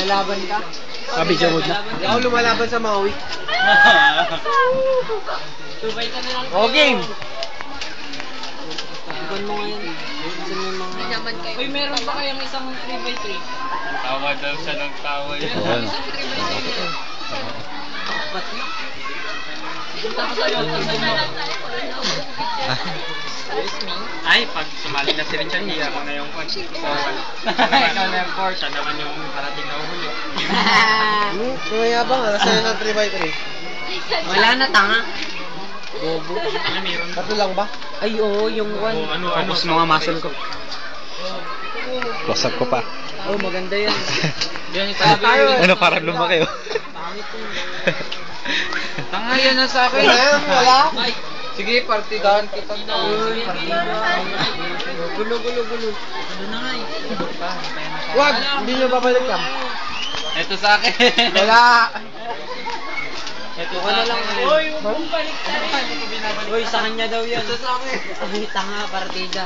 Lalaban ka? Sabi siya huwag na. Ako lumalaban sa Maui. Subay ka na lang. O, game! Iban mo ngayon. Kasi may mga... Uy, meron ba kayang isang 3x3? Tawa daw siya ng tawa yun. Meron isang 3x3. Ba't yun? Punta ko sa'yo. Ay, pag sumali na si Richard, hiya ko na yung punch. Ikaw na yung Porsche, siya naman yung parating na uhuli. Kumayabang, alas na ng 3x3. Wala na, tanga. Bobo. Ano meron? Tatlo lang ba? Ay, oo, yung one. Ano, Focus mga muscle ko. Close up ko pa. Oh, maganda yan. Yan, itabi yun. Ano, parang lumaki oh. Tanga yan na sa akin. Wala? Sige, partidahan kita. Gulo. Ano na nga eh. Wag! Hindi nyo babalik lang. Ito sa akin. Wala! Ito Ano lang. Uy, huwag mong balik. Uy, sa kanya daw yan. Ito sa akin. Ay, tanga, partida.